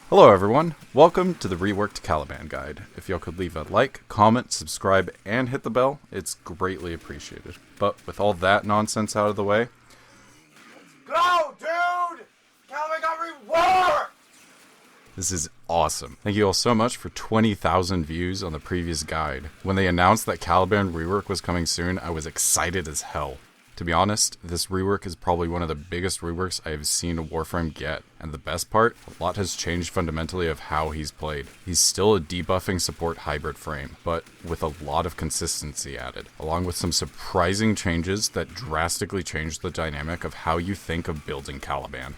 Hello everyone, welcome to the Reworked Caliban guide. If y'all could leave a like, comment, subscribe, and hit the bell, it's greatly appreciated. But with all that nonsense out of the way... Go, dude! Caliban got reworked! This is awesome. Thank you all so much for 20,000 views on the previous guide. When they announced that Caliban rework was coming soon, I was excited as hell. To be honest, this rework is probably one of the biggest reworks I have seen a Warframe get, and the best part, a lot has changed fundamentally of how he's played. He's still a debuffing support hybrid frame, but with a lot of consistency added, along with some surprising changes that drastically change the dynamic of how you think of building Caliban.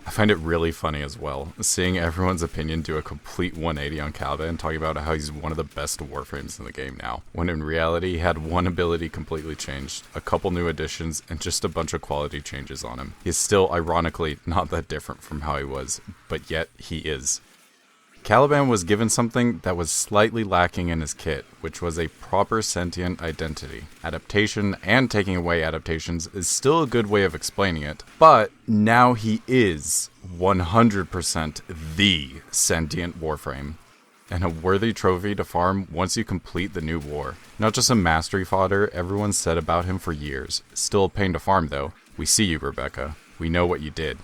I find it really funny as well, seeing everyone's opinion do a complete 180 on Caliban, talking about how he's one of the best Warframes in the game now, when in reality he had one ability completely changed, a couple new additions, and just a bunch of quality changes on him. He's still, ironically, not that different from how he was, but yet he is. Caliban was given something that was slightly lacking in his kit, which was a proper sentient identity. Adaptation and taking away adaptations is still a good way of explaining it, but now he is 100% the sentient Warframe, and a worthy trophy to farm once you complete the new war. Not just a mastery fodder everyone said about him for years. Still a pain to farm though. We see you, Rebecca. We know what you did.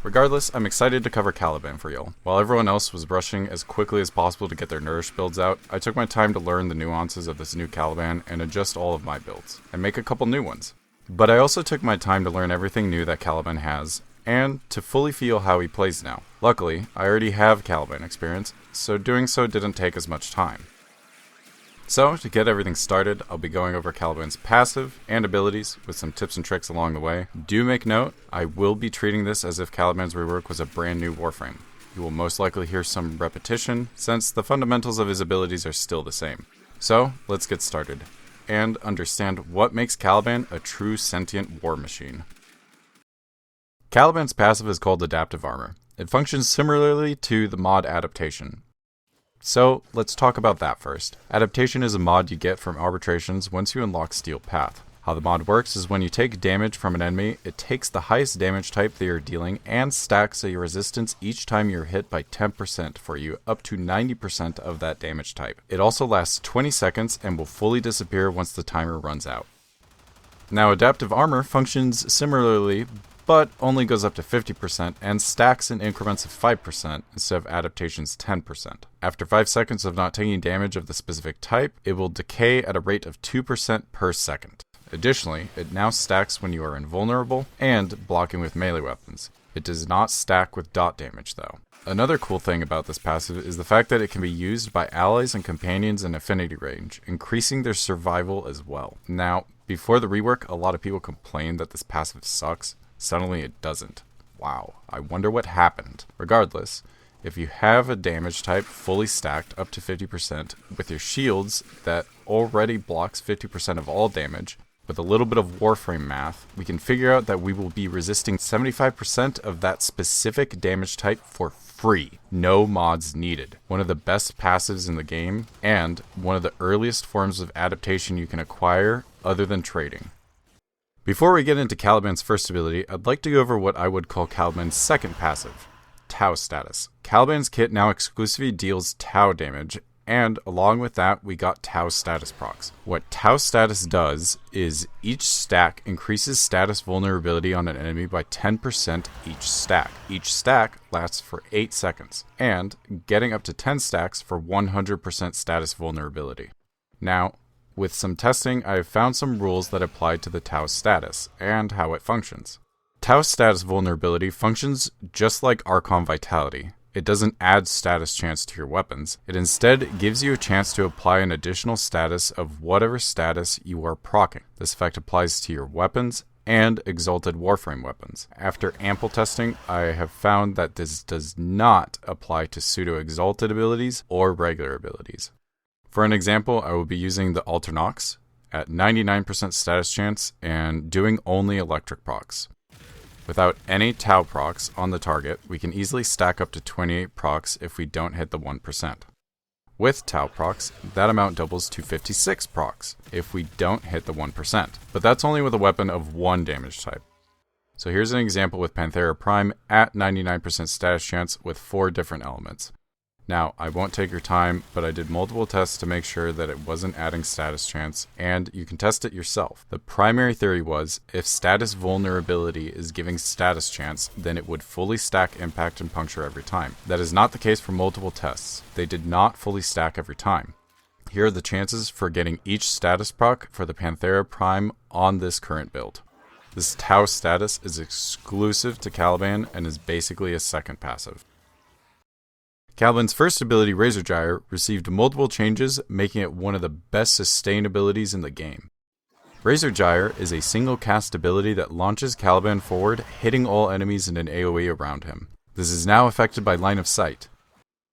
Regardless, I'm excited to cover Caliban for y'all. While everyone else was rushing as quickly as possible to get their Nourish builds out, I took my time to learn the nuances of this new Caliban and adjust all of my builds, and make a couple new ones. But I also took my time to learn everything new that Caliban has, and to fully feel how he plays now. Luckily, I already have Caliban experience, so doing so didn't take as much time. So, to get everything started, I'll be going over Caliban's passive and abilities with some tips and tricks along the way. Do make note, I will be treating this as if Caliban's rework was a brand new Warframe. You will most likely hear some repetition, since the fundamentals of his abilities are still the same. So, let's get started, and understand what makes Caliban a true sentient war machine. Caliban's passive is called Adaptive Armor. It functions similarly to the mod Adaptation. So, let's talk about that first. Adaptation is a mod you get from arbitrations once you unlock Steel Path. How the mod works is when you take damage from an enemy, it takes the highest damage type they are dealing and stacks a resistance each time you're hit by 10% for you, up to 90% of that damage type. It also lasts 20 seconds and will fully disappear once the timer runs out. Now, Adaptive Armor functions similarly, but only goes up to 50% and stacks in increments of 5% instead of Adaptation's 10%. After 5 seconds of not taking damage of the specific type, it will decay at a rate of 2% per second. Additionally, it now stacks when you are invulnerable and blocking with melee weapons. It does not stack with dot damage though. Another cool thing about this passive is the fact that it can be used by allies and companions in affinity range, increasing their survival as well. Now, before the rework, a lot of people complained that this passive sucks. Suddenly it doesn't. Wow, I wonder what happened. Regardless, if you have a damage type fully stacked up to 50% with your shields that already blocks 50% of all damage, with a little bit of Warframe math, we can figure out that we will be resisting 75% of that specific damage type for free. No mods needed. One of the best passives in the game, and one of the earliest forms of adaptation you can acquire other than trading. Before we get into Caliban's first ability, I'd like to go over what I would call Caliban's second passive, Tau status. Caliban's kit now exclusively deals Tau damage, and along with that, we got Tau status procs. What Tau status does is each stack increases status vulnerability on an enemy by 10% each stack. Each stack lasts for 8 seconds, and getting up to 10 stacks for 100% status vulnerability. Now, with some testing, I have found some rules that apply to the Tau status, and how it functions. Tau status vulnerability functions just like Archon Vitality. It doesn't add status chance to your weapons. It instead gives you a chance to apply an additional status of whatever status you are proccing. This effect applies to your weapons and exalted Warframe weapons. After ample testing, I have found that this does not apply to pseudo-exalted abilities or regular abilities. For an example, I will be using the Alternox at 99% status chance and doing only electric procs. Without any Tau procs on the target, we can easily stack up to 28 procs if we don't hit the 1%. With Tau procs, that amount doubles to 56 procs if we don't hit the 1%, but that's only with a weapon of one damage type. So here's an example with Panthera Prime at 99% status chance with 4 different elements. Now, I won't take your time, but I did multiple tests to make sure that it wasn't adding status chance, and you can test it yourself. The primary theory was, if status vulnerability is giving status chance, then it would fully stack impact and puncture every time. That is not the case for multiple tests. They did not fully stack every time. Here are the chances for getting each status proc for the Panthera Prime on this current build. This Tau status is exclusive to Caliban and is basically a second passive. Caliban's first ability, Razor Gyre, received multiple changes, making it one of the best sustained abilities in the game. Razor Gyre is a single cast ability that launches Caliban forward, hitting all enemies in an AoE around him. This is now affected by line of sight.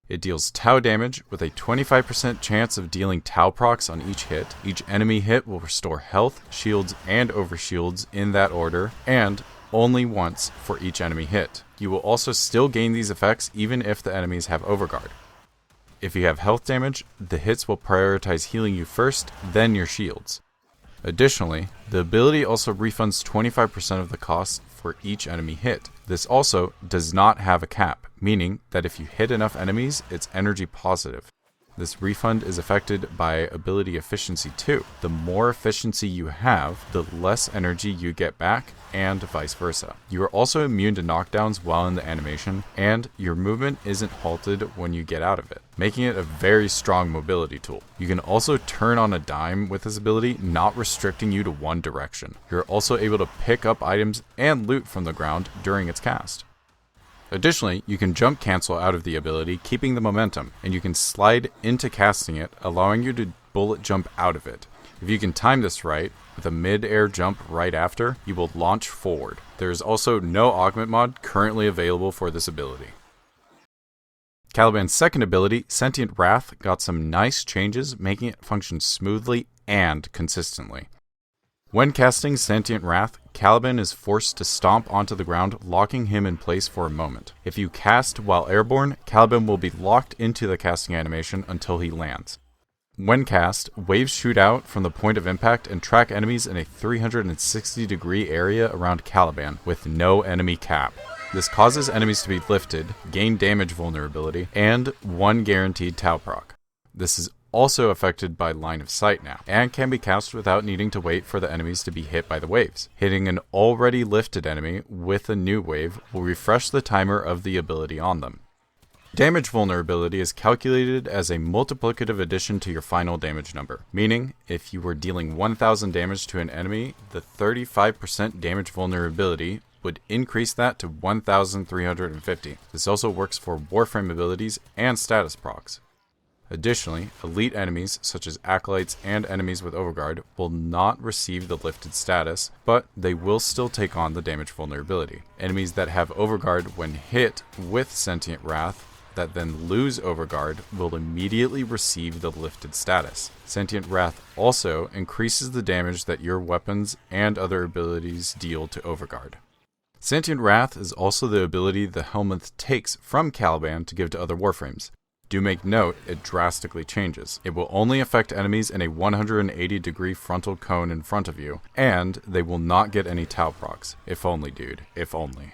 It deals Tau damage with a 25% chance of dealing Tau procs on each hit. Each enemy hit will restore health, shields, and overshields in that order, and only once for each enemy hit. You will also still gain these effects even if the enemies have overguard. If you have health damage, the hits will prioritize healing you first, then your shields. Additionally, the ability also refunds 25% of the cost for each enemy hit. This also does not have a cap, meaning that if you hit enough enemies, it's energy positive. This refund is affected by ability efficiency too. The more efficiency you have, the less energy you get back, and vice versa. You are also immune to knockdowns while in the animation, and your movement isn't halted when you get out of it, making it a very strong mobility tool. You can also turn on a dime with this ability, not restricting you to one direction. You're also able to pick up items and loot from the ground during its cast. Additionally, you can jump cancel out of the ability, keeping the momentum, and you can slide into casting it, allowing you to bullet jump out of it. If you can time this right, with a mid-air jump right after, you will launch forward. There is also no augment mod currently available for this ability. Caliban's second ability, Sentient Wrath, got some nice changes, making it function smoothly and consistently. When casting Sentient Wrath, Caliban is forced to stomp onto the ground, locking him in place for a moment. If you cast while airborne, Caliban will be locked into the casting animation until he lands. When cast, waves shoot out from the point of impact and track enemies in a 360-degree area around Caliban, with no enemy cap. This causes enemies to be lifted, gain damage vulnerability, and 1 guaranteed Tau proc. This is also affected by line of sight now, and can be cast without needing to wait for the enemies to be hit by the waves. Hitting an already lifted enemy with a new wave will refresh the timer of the ability on them. Damage vulnerability is calculated as a multiplicative addition to your final damage number, meaning if you were dealing 1000 damage to an enemy, the 35% damage vulnerability would increase that to 1350. This also works for Warframe abilities and status procs. Additionally, elite enemies such as acolytes and enemies with overguard will not receive the lifted status, but they will still take on the damage vulnerability. Enemies that have overguard when hit with Sentient Wrath that then lose overguard will immediately receive the lifted status. Sentient Wrath also increases the damage that your weapons and other abilities deal to overguard. Sentient Wrath is also the ability the Helminth takes from Caliban to give to other warframes. Do make note, it drastically changes. It will only affect enemies in a 180-degree frontal cone in front of you, and they will not get any Tau procs. If only, dude. If only.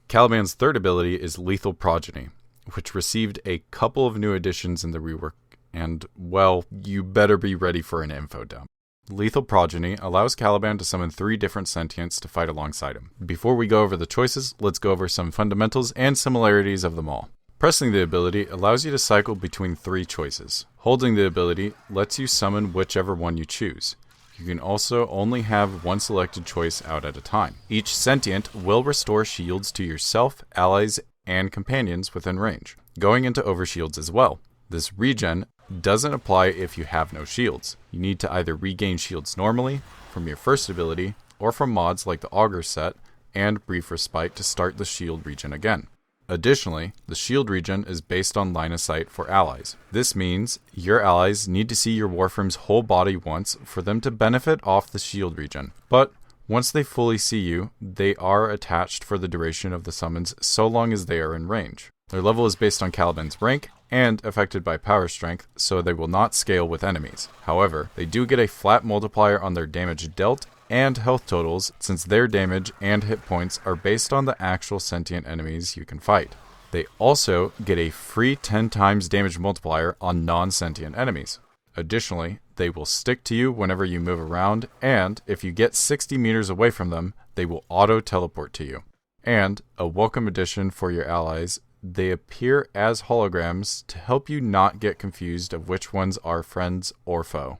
Caliban's third ability is Lethal Progeny, which received a couple of new additions in the rework, and, well, you better be ready for an info dump. Lethal Progeny allows Caliban to summon 3 different sentients to fight alongside him. Before we go over the choices, let's go over some fundamentals and similarities of them all. Pressing the ability allows you to cycle between 3 choices. Holding the ability lets you summon whichever one you choose. You can also only have one selected choice out at a time. Each sentient will restore shields to yourself, allies, and companions within range, going into overshields as well. This regen doesn't apply if you have no shields. You need to either regain shields normally, from your first ability, or from mods like the Augur set and Brief Respite to start the shield regen again. Additionally, the shield regen is based on line of sight for allies. This means your allies need to see your warframe's whole body once for them to benefit off the shield regen. But once they fully see you, they are attached for the duration of the summons so long as they are in range. Their level is based on Caliban's rank and affected by power strength, so they will not scale with enemies. However, they do get a flat multiplier on their damage dealt and health totals, since their damage and hit points are based on the actual sentient enemies you can fight. They also get a free 10 times damage multiplier on non-sentient enemies. Additionally, they will stick to you whenever you move around, and if you get 60 meters away from them, they will auto-teleport to you. And, a welcome addition for your allies, they appear as holograms to help you not get confused of which ones are friends or foe.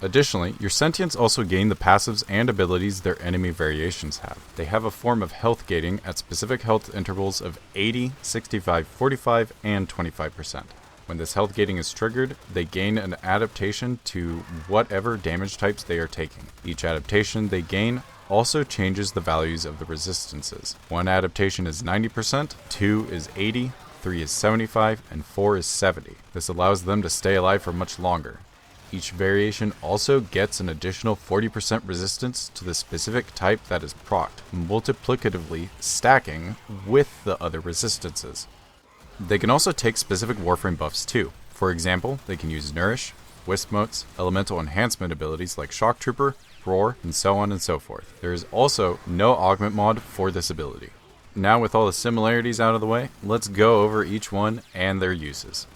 Additionally, your sentients also gain the passives and abilities their enemy variations have. They have a form of health gating at specific health intervals of 80, 65, 45, and 25%. When this health gating is triggered, they gain an adaptation to whatever damage types they are taking. Each adaptation they gain also changes the values of the resistances. One adaptation is 90%, 2 is 80, 3 is 75, and 4 is 70. This allows them to stay alive for much longer. Each variation also gets an additional 40% resistance to the specific type that is procced, multiplicatively stacking with the other resistances. They can also take specific Warframe buffs too. For example, they can use Nourish, Wisp Motes, Elemental Enhancement abilities like Shock Trooper, Roar, and so on and so forth. There is also no augment mod for this ability. Now with all the similarities out of the way, let's go over each one and their uses.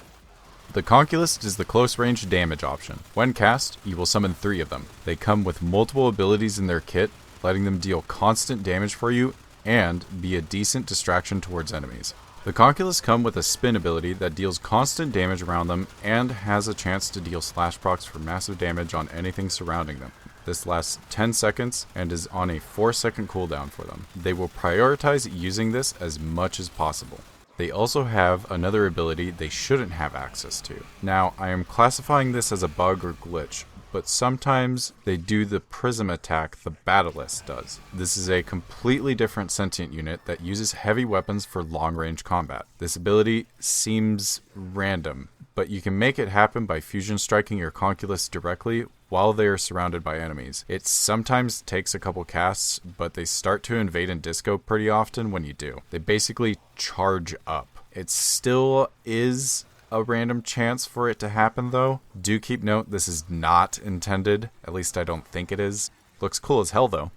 The Conculist is the close range damage option. When cast, you will summon 3 of them. They come with multiple abilities in their kit, letting them deal constant damage for you and be a decent distraction towards enemies. The Conculist come with a spin ability that deals constant damage around them and has a chance to deal slash procs for massive damage on anything surrounding them. This lasts 10 seconds and is on a 4-second cooldown for them. They will prioritize using this as much as possible. They also have another ability they shouldn't have access to. Now, I am classifying this as a bug or glitch, but sometimes they do the prism attack the Battlist does. This is a completely different sentient unit that uses heavy weapons for long-range combat. This ability seems random, but you can make it happen by fusion striking your Conculist directly while they are surrounded by enemies. It sometimes takes a couple casts, but they start to invade and disco pretty often when you do. They basically charge up. It still is a random chance for it to happen though. Do keep note, this is not intended. At least I don't think it is. Looks cool as hell though.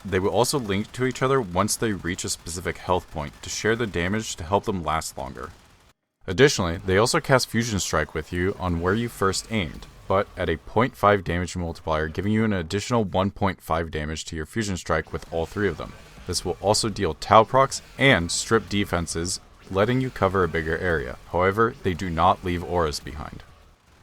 They will also link to each other once they reach a specific health point to share the damage to help them last longer. Additionally, they also cast Fusion Strike with you on where you first aimed, but at a 0.5 damage multiplier, giving you an additional 1.5 damage to your Fusion Strike with all 3 of them. This will also deal Tau procs and strip defenses, letting you cover a bigger area. However, they do not leave auras behind.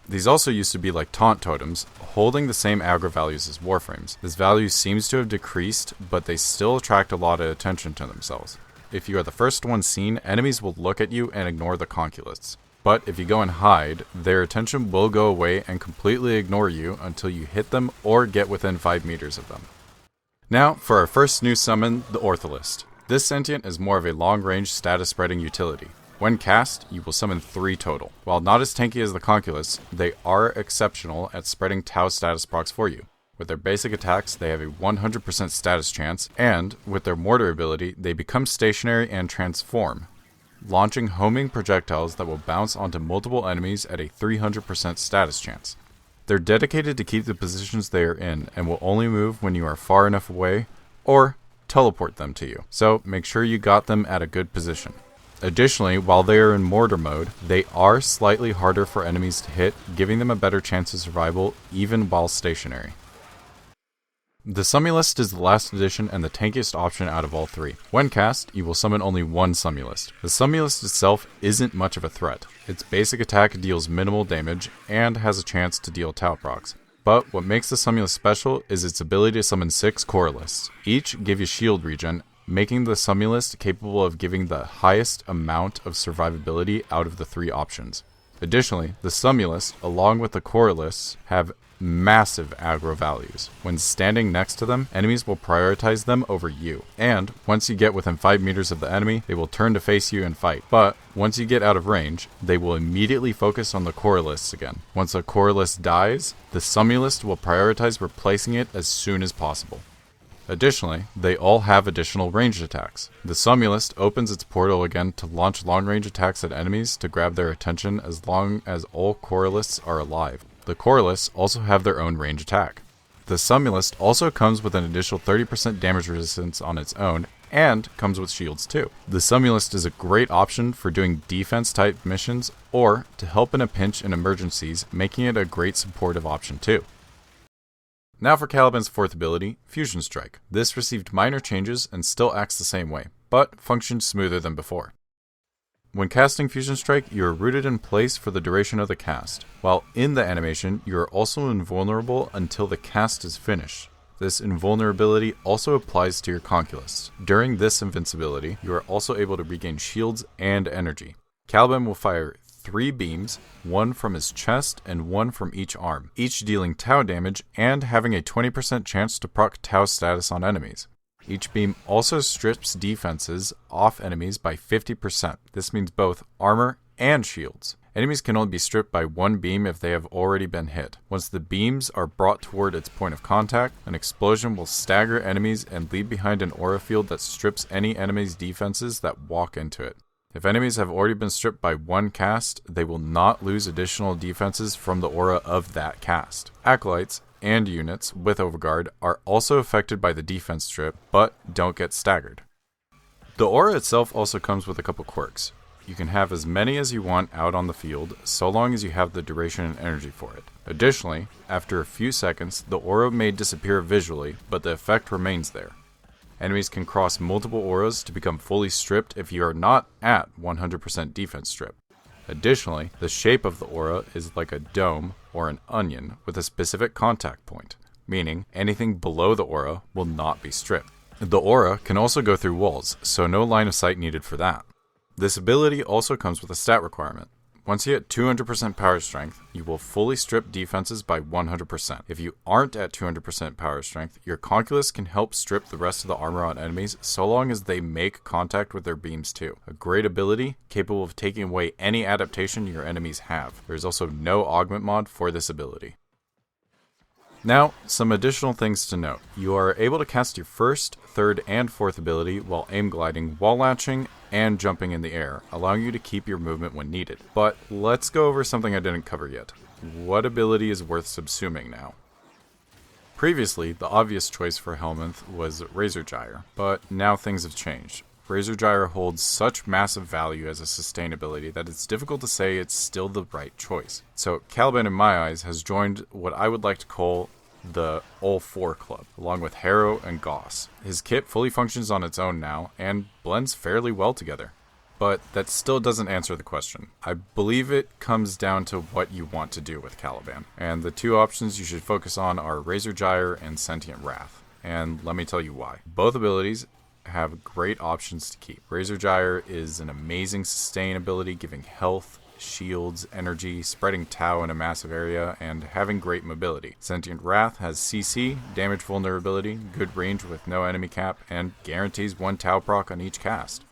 These also used to be like taunt totems, holding the same aggro values as Warframes. This value seems to have decreased, but they still attract a lot of attention to themselves. If you are the first one seen, enemies will look at you and ignore the Conculists. But if you go and hide, their attention will go away and completely ignore you until you hit them or get within 5 meters of them. Now, for our first new summon, the Ortholist. This sentient is more of a long-range status spreading utility. When cast, you will summon 3 total. While not as tanky as the Conculists, they are exceptional at spreading Tau status procs for you. With their basic attacks, they have a 100% status chance, and with their mortar ability, they become stationary and transform, launching homing projectiles that will bounce onto multiple enemies at a 300% status chance. They're dedicated to keep the positions they are in, and will only move when you are far enough away, or teleport them to you, so make sure you got them at a good position. Additionally, while they are in mortar mode, they are slightly harder for enemies to hit, giving them a better chance of survival even while stationary. The Summulist is the last addition and the tankiest option out of all 3. When cast, you will summon only 1 Summulist. The Summulist itself isn't much of a threat. Its basic attack deals minimal damage and has a chance to deal Tau procs. But what makes the Summulist special is its ability to summon 6 Coralists. Each give you shield regen, making the Summulist capable of giving the highest amount of survivability out of the 3 options. Additionally, the Summulist, along with the Coralists, have massive aggro values. When standing next to them, enemies will prioritize them over you. And once you get within 5 meters of the enemy, they will turn to face you and fight. But once you get out of range, they will immediately focus on the Coralists again. Once a Coralist dies, the Summulist will prioritize replacing it as soon as possible. Additionally, they all have additional ranged attacks. The Summulist opens its portal again to launch long-range attacks at enemies to grab their attention as long as all Coralists are alive. The Coralists also have their own range attack. The Sumulist also comes with an additional 30% damage resistance on its own, and comes with shields too. The Sumulist is a great option for doing defense type missions, or to help in a pinch in emergencies, making it a great supportive option too. Now for Caliban's fourth ability, Fusion Strike. This received minor changes and still acts the same way, but functions smoother than before. When casting Fusion Strike, you are rooted in place for the duration of the cast. While in the animation, you are also invulnerable until the cast is finished. This invulnerability also applies to your Conculus. During this invincibility, you are also able to regain shields and energy. Caliban will fire 3 beams, 1 from his chest and 1 from each arm, each dealing Tau damage and having a 20% chance to proc Tau status on enemies. Each beam also strips defenses off enemies by 50%. This means both armor and shields. Enemies can only be stripped by 1 beam if they have already been hit. Once the beams are brought toward its point of contact, an explosion will stagger enemies and leave behind an aura field that strips any enemy's defenses that walk into it. If enemies have already been stripped by 1 cast, they will not lose additional defenses from the aura of that cast. Acolytes and units with Overguard are also affected by the defense strip, but don't get staggered. The aura itself also comes with a couple quirks. You can have as many as you want out on the field, so long as you have the duration and energy for it. Additionally, after a few seconds, the aura may disappear visually, but the effect remains there. Enemies can cross multiple auras to become fully stripped if you are not at 100% defense strip. Additionally, the shape of the aura is like a dome or an onion with a specific contact point, meaning anything below the aura will not be stripped. The aura can also go through walls, so no line of sight needed for that. This ability also comes with a stat requirement. Once you hit 200% power strength, you will fully strip defenses by 100%. If you aren't at 200% power strength, your Conculus can help strip the rest of the armor on enemies so long as they make contact with their beams too. A great ability, capable of taking away any adaptation your enemies have. There is also no augment mod for this ability. Now, some additional things to note. You are able to cast your first, third, and fourth ability while aim gliding, wall latching, and jumping in the air, allowing you to keep your movement when needed. But let's go over something I didn't cover yet. What ability is worth subsuming now? Previously, the obvious choice for Helminth was Razor Gyre, but now things have changed. Razor Gyre holds such massive value as a sustainability that it's difficult to say it's still the right choice. So Caliban, in my eyes, has joined what I would like to call the All 4 Club, along with Harrow and Goss. His kit fully functions on its own now, and blends fairly well together. But that still doesn't answer the question. I believe it comes down to what you want to do with Caliban, and the 2 options you should focus on are Razor Gyre and Sentient Wrath. And let me tell you why. Both abilities have great options to keep. Razor Gyre is an amazing sustain ability, giving health, shields, energy, spreading Tau in a massive area, and having great mobility. Sentient Wrath has CC, damage vulnerability, good range with no enemy cap, and guarantees 1 Tau proc on each cast.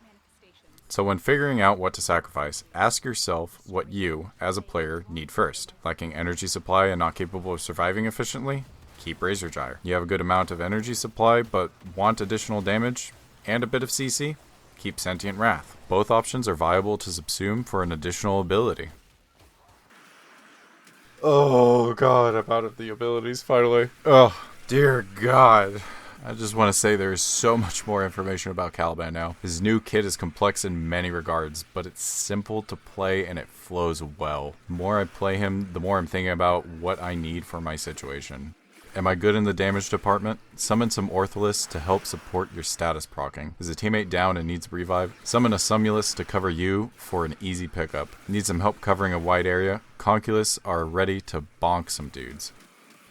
So when figuring out what to sacrifice, ask yourself what you, as a player, need first. Lacking energy supply and not capable of surviving efficiently? Keep Razor Gyre. You have a good amount of energy supply, but want additional damage and a bit of CC? Keep Sentient Wrath. Both options are viable to subsume for an additional ability. Oh god, I'm out of the abilities finally. Oh, dear god. I just want to say there is so much more information about Caliban now. His new kit is complex in many regards, but it's simple to play and it flows well. The more I play him, the more I'm thinking about what I need for my situation. Am I good in the damage department? Summon some Ortholis to help support your status proccing. Is a teammate down and needs revive? Summon a Sumulus to cover you for an easy pickup. Need some help covering a wide area? Conculus are ready to bonk some dudes.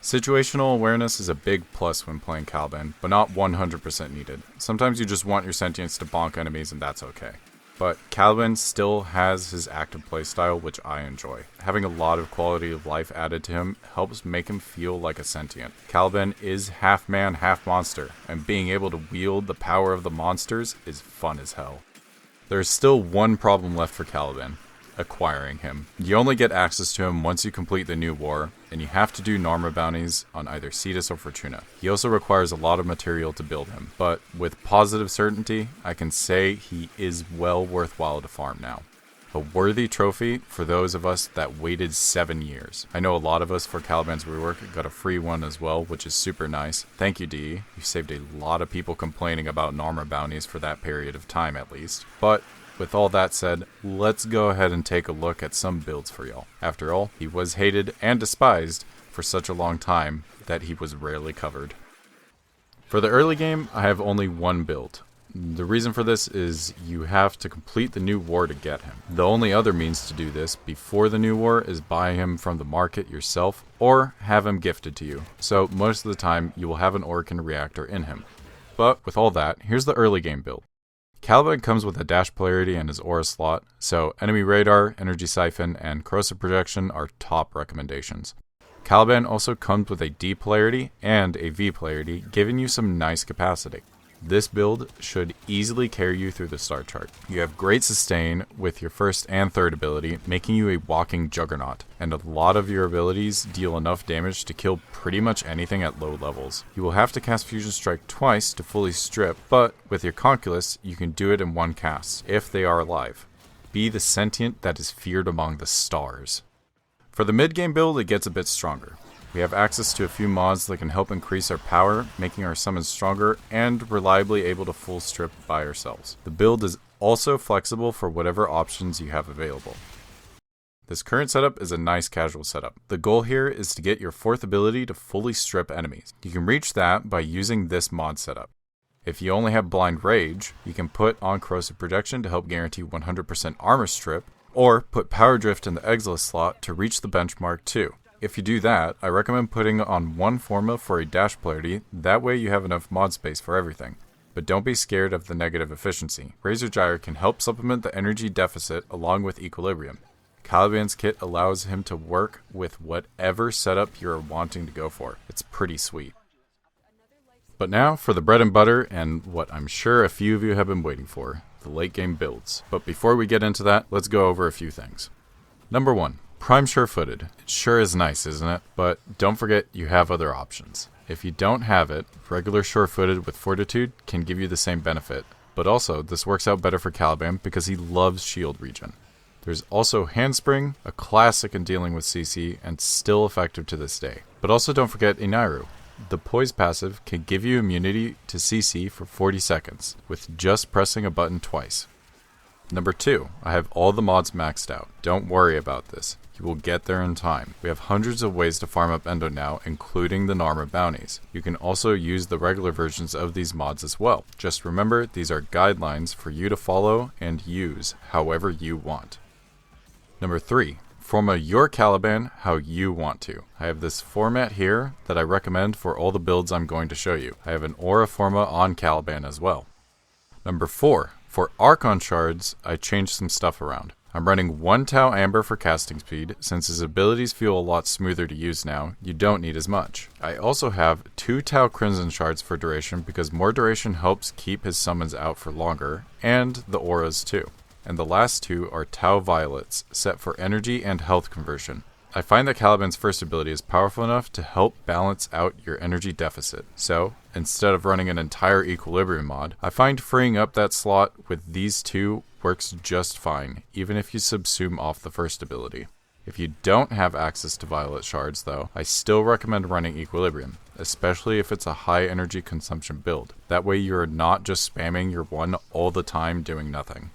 Situational awareness is a big plus when playing Caliban, but not 100% needed. Sometimes you just want your sentience to bonk enemies and that's okay. But Caliban still has his active playstyle, which I enjoy. Having a lot of quality of life added to him helps make him feel like a sentient. Caliban is half man, half monster, and being able to wield the power of the monsters is fun as hell. There is still one problem left for Caliban: acquiring him. You only get access to him once you complete the new war, and you have to do Narma bounties on either Cetus or Fortuna. He also requires a lot of material to build him, but with positive certainty, I can say he is well worthwhile to farm now. A worthy trophy for those of us that waited 7 years. I know a lot of us for Caliban's rework got a free one as well, which is super nice. Thank you, DE. You saved a lot of people complaining about armor bounties for that period of time at least. But with all that said, let's go ahead and take a look at some builds for y'all. After all, he was hated and despised for such a long time that he was rarely covered. For the early game, I have only one build. The reason for this is you have to complete the new war to get him. The only other means to do this before the new war is buy him from the market yourself or have him gifted to you. So most of the time you will have an Archon reactor in him. But with all that, here's the early game build. Caliban comes with a dash polarity and his aura slot, so enemy radar, energy siphon, and corrosive projection are top recommendations. Caliban also comes with a D polarity and a V polarity, giving you some nice capacity. This build should easily carry you through the start chart. You have great sustain with your first and third ability, making you a walking juggernaut, and a lot of your abilities deal enough damage to kill pretty much anything at low levels. You will have to cast Fusion Strike twice to fully strip, but with your Conculus, you can do it in one cast, if they are alive. Be the sentient that is feared among the stars. For the mid-game build, it gets a bit stronger. We have access to a few mods that can help increase our power, making our summons stronger, and reliably able to full strip by ourselves. The build is also flexible for whatever options you have available. This current setup is a nice casual setup. The goal here is to get your 4th ability to fully strip enemies. You can reach that by using this mod setup. If you only have Blind Rage, you can put on Corrosive Projection to help guarantee 100% armor strip, or put Power Drift in the Exilus slot to reach the benchmark too. If you do that, I recommend putting on one Forma for a dash polarity, that way you have enough mod space for everything. But don't be scared of the negative efficiency. Razor Gyre can help supplement the energy deficit along with Equilibrium. Caliban's kit allows him to work with whatever setup you're wanting to go for. It's pretty sweet. But now for the bread and butter and what I'm sure a few of you have been waiting for, the late game builds. But before we get into that, let's go over a few things. Number 1. Prime Sure-Footed. It sure is nice, isn't it? But don't forget you have other options. If you don't have it, regular Sure-Footed with Fortitude can give you the same benefit. But also, this works out better for Caliban because he loves shield regen. There's also Handspring, a classic in dealing with CC and still effective to this day. But also don't forget Inairu. The Poise passive can give you immunity to CC for 40 seconds with just pressing a button twice. Number 2, I have all the mods maxed out. Don't worry about this. You will get there in time. We have hundreds of ways to farm up Endo now, including the Narmer bounties. You can also use the regular versions of these mods as well. Just remember, these are guidelines for you to follow and use however you want. Number 3, forma your Caliban how you want to. I have this format here that I recommend for all the builds I'm going to show you. I have an Aura forma on Caliban as well. Number 4, for Archon shards, I changed some stuff around. I'm running 1 Tau Amber for casting speed. Since his abilities feel a lot smoother to use now, you don't need as much. I also have 2 Tau Crimson shards for duration because more duration helps keep his summons out for longer, and the auras too. And the last 2 are Tau Violets, set for energy and health conversion. I find that Caliban's first ability is powerful enough to help balance out your energy deficit. So, instead of running an entire Equilibrium mod, I find freeing up that slot with these 2 works just fine, even if you subsume off the first ability. If you don't have access to Violet shards though, I still recommend running Equilibrium, especially if it's a high energy consumption build. That way you're not just spamming your 1 all the time doing nothing.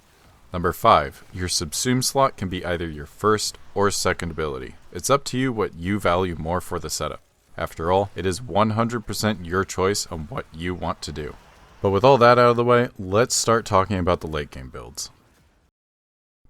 Number 5, your subsume slot can be either your first or second ability. It's up to you what you value more for the setup. After all, it is 100% your choice on what you want to do. But with all that out of the way, let's start talking about the late game builds.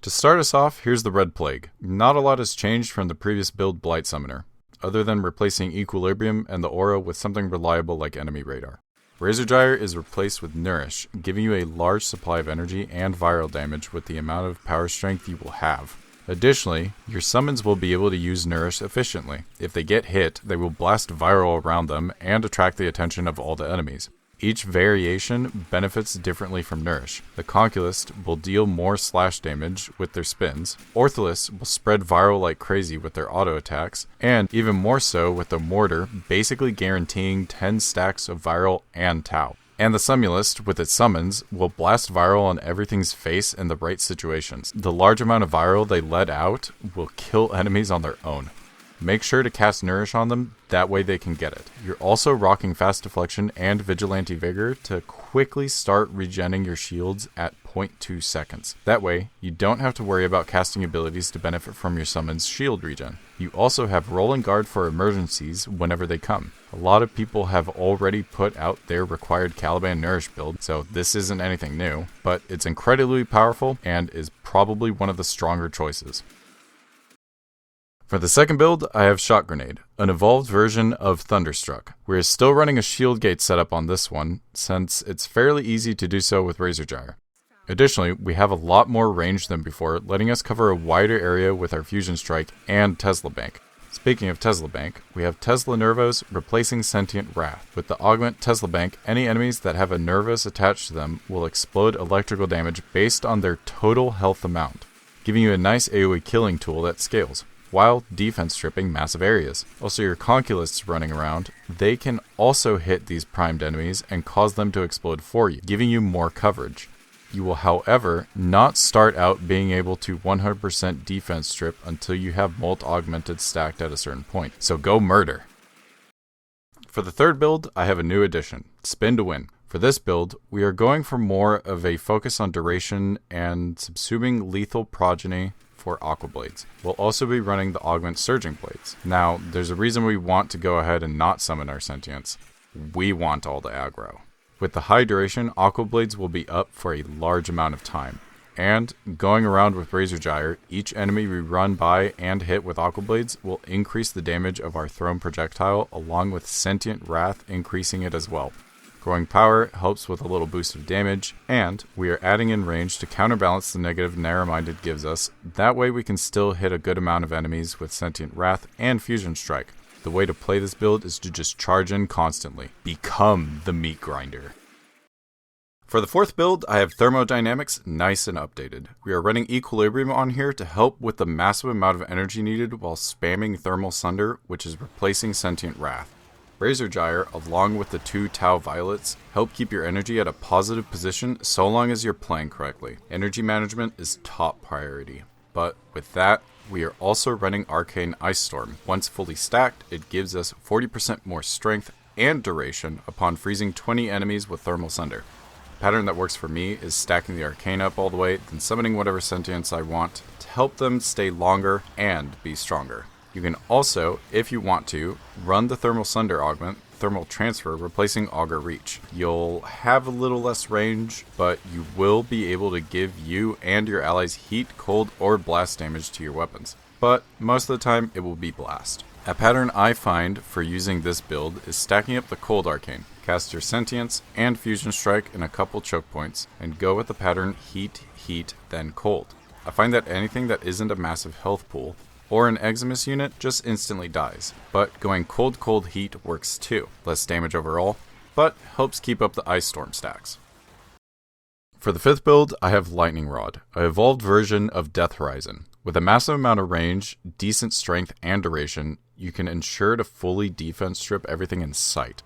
To start us off, here's the Red Plague. Not a lot has changed from the previous build Blight Summoner, other than replacing Equilibrium and the Aura with something reliable like Enemy Radar. Razor Gyre is replaced with Nourish, giving you a large supply of energy and viral damage with the amount of power strength you will have. Additionally, your summons will be able to use Nourish efficiently. If they get hit, they will blast viral around them and attract the attention of all the enemies. Each variation benefits differently from Nourish. The Conculist will deal more slash damage with their spins, Ortholis will spread viral like crazy with their auto attacks, and even more so with the Mortar, basically guaranteeing 10 stacks of viral and Tau. And the Sumulist, with its summons, will blast viral on everything's face in the right situations. The large amount of viral they let out will kill enemies on their own. Make sure to cast Nourish on them, that way they can get it. You're also rocking Fast Deflection and Vigilante Vigor to quickly start regenning your shields at 0.2 seconds. That way, you don't have to worry about casting abilities to benefit from your summon's shield regen. You also have Rolling Guard for emergencies whenever they come. A lot of people have already put out their required Caliban Nourish build, so this isn't anything new, but it's incredibly powerful and is probably one of the stronger choices. For the second build, I have Shot Grenade, an evolved version of Thunderstruck. We're still running a shield gate setup on this one, since it's fairly easy to do so with Razor Gyre. Additionally, we have a lot more range than before, letting us cover a wider area with our Fusion Strike and Tesla Bank. Speaking of Tesla Bank, we have Tesla Nervos replacing Sentient Wrath. With the Augment Tesla Bank, any enemies that have a Nervos attached to them will explode electrical damage based on their total health amount, giving you a nice AoE killing tool that scales, while defense stripping massive areas. Also, your Conculists running around, they can also hit these primed enemies and cause them to explode for you, giving you more coverage. You will, however, not start out being able to 100% defense strip until you have Molt Augmented stacked at a certain point, so go murder! For the third build, I have a new addition, Spin to Win. For this build, we are going for more of a focus on duration and subsuming lethal progeny for Aqua Blades. We'll also be running the Augment Surging Blades. Now, there's a reason we want to go ahead and not summon our Sentients. We want all the aggro. With the high duration, Aqua Blades will be up for a large amount of time. And going around with Razor Gyre, each enemy we run by and hit with Aqua Blades will increase the damage of our thrown projectile, along with Sentient Wrath increasing it as well. Growing power helps with a little boost of damage, and we are adding in range to counterbalance the negative Narrow-Minded gives us. That way we can still hit a good amount of enemies with Sentient Wrath and Fusion Strike. The way to play this build is to just charge in constantly. Become the meat grinder. For the fourth build, I have Thermodynamics nice and updated. We are running Equilibrium on here to help with the massive amount of energy needed while spamming Thermal Sunder, which is replacing Sentient Wrath. Razor Gyre, along with the 2 Tau Violets, help keep your energy at a positive position so long as you're playing correctly. Energy management is top priority. But with that, we are also running Arcane Ice Storm. Once fully stacked, it gives us 40% more strength and duration upon freezing 20 enemies with Thermal Sunder. The pattern that works for me is stacking the Arcane up all the way, then summoning whatever sentients I want to help them stay longer and be stronger. You can also, if you want to, run the Thermal Sunder Augment, Thermal Transfer, replacing Augur Reach. You'll have a little less range, but you will be able to give you and your allies heat, cold, or blast damage to your weapons. But most of the time, it will be blast. A pattern I find for using this build is stacking up the Cold Arcane. Cast your Sentience and Fusion Strike in a couple choke points, and go with the pattern Heat, Heat, then Cold. I find that anything that isn't a massive health pool, or an Eximus unit, just instantly dies. But going Cold, Cold, Heat works too. Less damage overall, but helps keep up the Ice Storm stacks. For the fifth build, I have Lightning Rod, an evolved version of Death Horizon. With a massive amount of range, decent strength, and duration, you can ensure to fully defense strip everything in sight.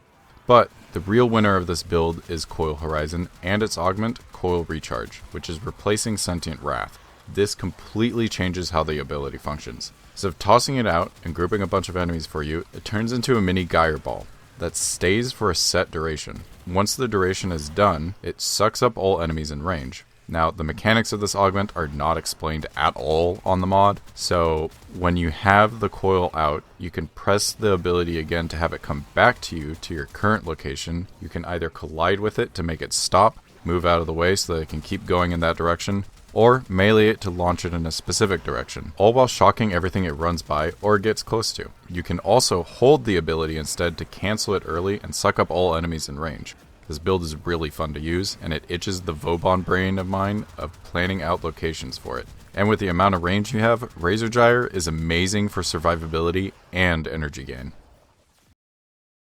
But the real winner of this build is Coil Horizon and its augment, Coil Recharge, which is replacing Sentient Wrath. This completely changes how the ability functions. Instead of tossing it out and grouping a bunch of enemies for you, it turns into a mini Gyre ball that stays for a set duration. Once the duration is done, it sucks up all enemies in range. Now, the mechanics of this augment are not explained at all on the mod, so when you have the coil out, you can press the ability again to have it come back to you to your current location. You can either collide with it to make it stop, move out of the way so that it can keep going in that direction, or melee it to launch it in a specific direction, all while shocking everything it runs by or gets close to. You can also hold the ability instead to cancel it early and suck up all enemies in range. This build is really fun to use, and it itches the Vauban brain of mine of planning out locations for it. And with the amount of range you have, Razor Gyre is amazing for survivability and energy gain.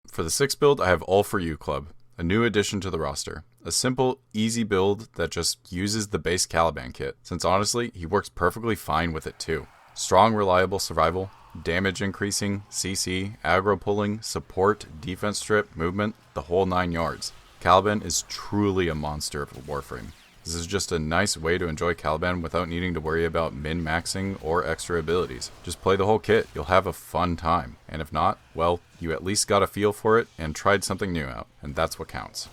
For the sixth build, I have All For You Club, a new addition to the roster. A simple, easy build that just uses the base Caliban kit, since honestly, he works perfectly fine with it too. Strong, reliable survival, damage increasing, CC, aggro pulling, support, defense strip, movement, the whole 9 yards. Caliban is truly a monster of a Warframe. This is just a nice way to enjoy Caliban without needing to worry about min-maxing or extra abilities. Just play the whole kit, you'll have a fun time. And if not, well, you at least got a feel for it and tried something new out, and that's what counts.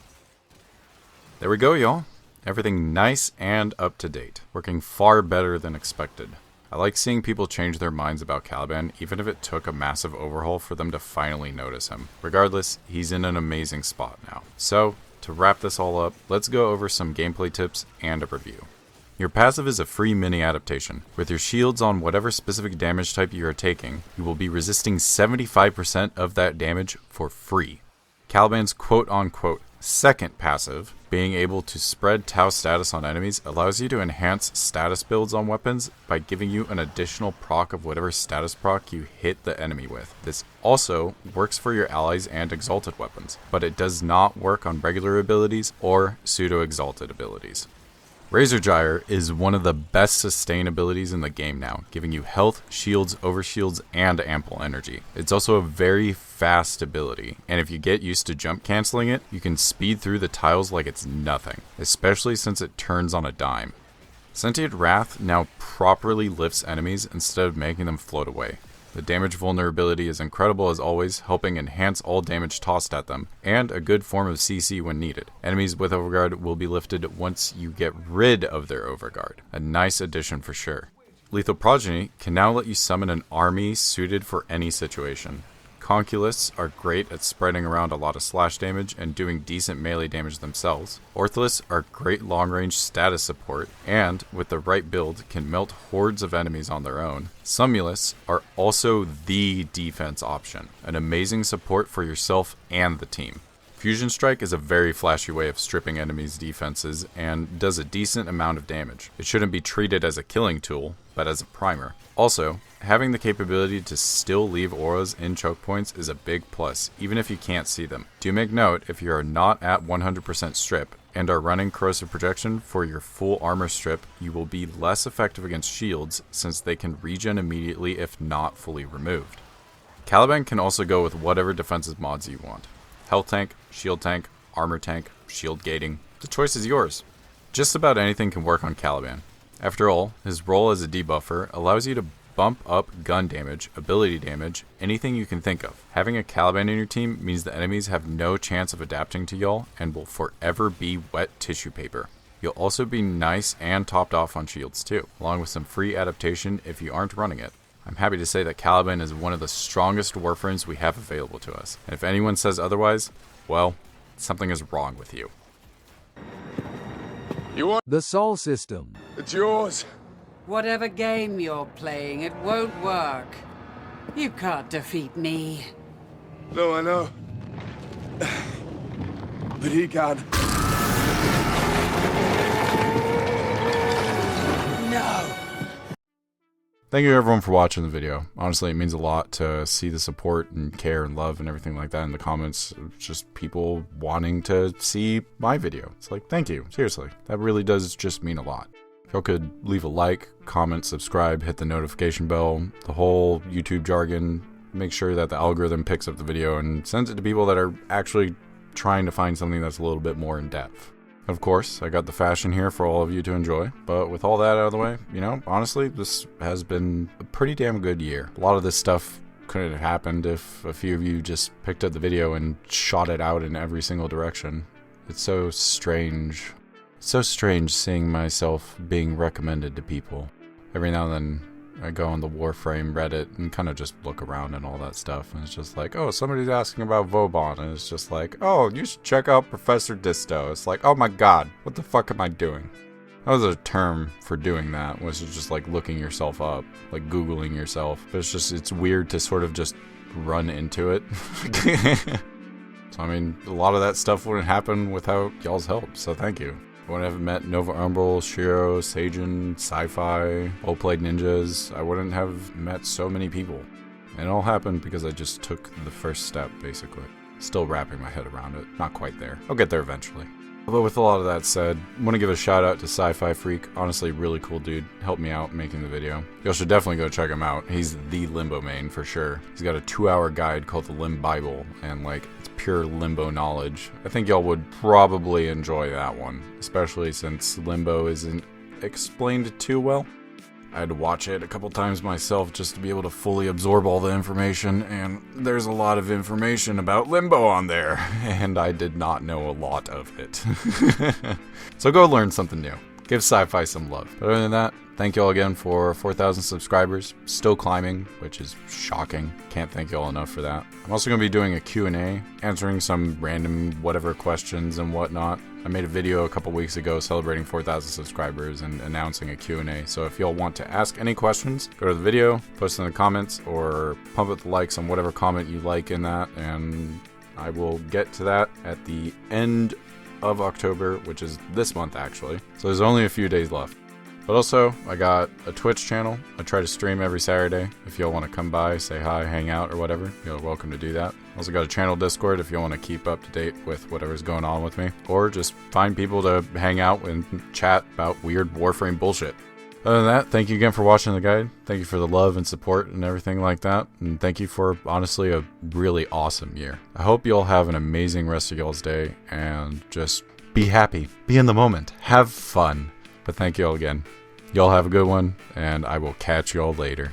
There we go, y'all. Everything nice and up to date, working far better than expected. I like seeing people change their minds about Caliban, even if it took a massive overhaul for them to finally notice him. Regardless, he's in an amazing spot now. So, to wrap this all up, let's go over some gameplay tips and a review. Your passive is a free mini adaptation. With your shields on whatever specific damage type you are taking, you will be resisting 75% of that damage for free. Caliban's quote-unquote second passive, being able to spread Tau status on enemies, allows you to enhance status builds on weapons by giving you an additional proc of whatever status proc you hit the enemy with. This also works for your allies and exalted weapons, but it does not work on regular abilities or pseudo-exalted abilities. Razor Gyre is one of the best sustain abilities in the game now, giving you health, shields, overshields, and ample energy. It's also a very fast ability, and if you get used to jump canceling it, you can speed through the tiles like it's nothing, especially since it turns on a dime. Sentient Wrath now properly lifts enemies instead of making them float away. The damage vulnerability is incredible as always, helping enhance all damage tossed at them, and a good form of CC when needed. Enemies with Overguard will be lifted once you get rid of their Overguard. A nice addition for sure. Lethal Progeny can now let you summon an army suited for any situation. Conculists are great at spreading around a lot of slash damage and doing decent melee damage themselves. Ortholis are great long-range status support, and, with the right build, can melt hordes of enemies on their own. Summulists are also the defense option, an amazing support for yourself and the team. Fusion Strike is a very flashy way of stripping enemies' defenses and does a decent amount of damage. It shouldn't be treated as a killing tool, but as a primer. Also, having the capability to still leave auras in choke points is a big plus, even if you can't see them. Do make note, if you are not at 100% strip and are running corrosive projection for your full armor strip, you will be less effective against shields since they can regen immediately if not fully removed. Caliban can also go with whatever defensive mods you want. Health tank, shield tank, armor tank, shield gating. The choice is yours. Just about anything can work on Caliban. After all, his role as a debuffer allows you to bump up gun damage, ability damage, anything you can think of. Having a Caliban in your team means the enemies have no chance of adapting to y'all and will forever be wet tissue paper. You'll also be nice and topped off on shields too, along with some free adaptation if you aren't running it. I'm happy to say that Caliban is one of the strongest warframes we have available to us, and if anyone says otherwise, well, something is wrong with you. You want The Sol system. it's yours. Whatever game you're playing, it won't work. You can't defeat me. No, I know. But he can. No! Thank you everyone for watching the video. Honestly, it means a lot to see the support and care and love and everything like that in the comments. It's just people wanting to see my video. It's like, thank you. Seriously. That really does just mean a lot. If y'all could leave a like, comment, subscribe, hit the notification bell, the whole YouTube jargon, make sure that the algorithm picks up the video and sends it to people that are actually trying to find something that's a little bit more in depth. Of course, I got the fashion here for all of you to enjoy, but with all that out of the way, you know, honestly, this has been a pretty damn good year. A lot of this stuff couldn't have happened if a few of you just picked up the video and shot it out in every single direction. It's so strange. It's so strange seeing myself being recommended to people. Every now and then, I go on the Warframe Reddit and kind of just look around and all that stuff, and it's just like, oh, somebody's asking about Vauban, and it's just like, oh, you should check out Professor Disto. It's like, oh my god, what the fuck am I doing? That was a term for doing that, was just like looking yourself up, like Googling yourself. But it's weird to sort of just run into it. So I mean, a lot of that stuff wouldn't happen without y'all's help, so thank you. I wouldn't have met Nova Umbral, Shiro, Sajin, Sci-Fi, Well-Played Ninjas. I wouldn't have met so many people. And it all happened because I just took the first step, basically. Still wrapping my head around it. Not quite there. I'll get there eventually. But with a lot of that said, I want to give a shout out to Sci-Fi Freak. Honestly, really cool dude. Helped me out making the video. Y'all should definitely go check him out. He's the Limbo main for sure. He's got a 2-hour guide called the Limb Bible, and like, it's pure Limbo knowledge. I think y'all would probably enjoy that one, especially since Limbo isn't explained too well. I had to watch it a couple times myself just to be able to fully absorb all the information, and there's a lot of information about Limbo on there, and I did not know a lot of it. So go learn something new. Give sci-fi some love. But other than that, thank you all again for 4,000 subscribers. Still climbing, which is shocking. Can't thank you all enough for that. I'm also going to be doing a Q&A, answering some random whatever questions and whatnot. I made a video a couple weeks ago celebrating 4,000 subscribers and announcing a Q&A. So if y'all want to ask any questions, go to the video, post in the comments, or pump up the likes on whatever comment you like in that, and I will get to that at the end of October, which is this month actually. So there's only a few days left. But also, I got a Twitch channel. I try to stream every Saturday. If y'all want to come by, say hi, hang out, or whatever, you're welcome to do that. Also got a channel Discord if you want to keep up to date with whatever's going on with me. Or just find people to hang out and chat about weird Warframe bullshit. Other than that, thank you again for watching the guide. Thank you for the love and support and everything like that. And thank you for, honestly, a really awesome year. I hope y'all have an amazing rest of y'all's day. And just be happy. Be in the moment. Have fun. But thank you all again. Y'all have a good one, and I will catch y'all later.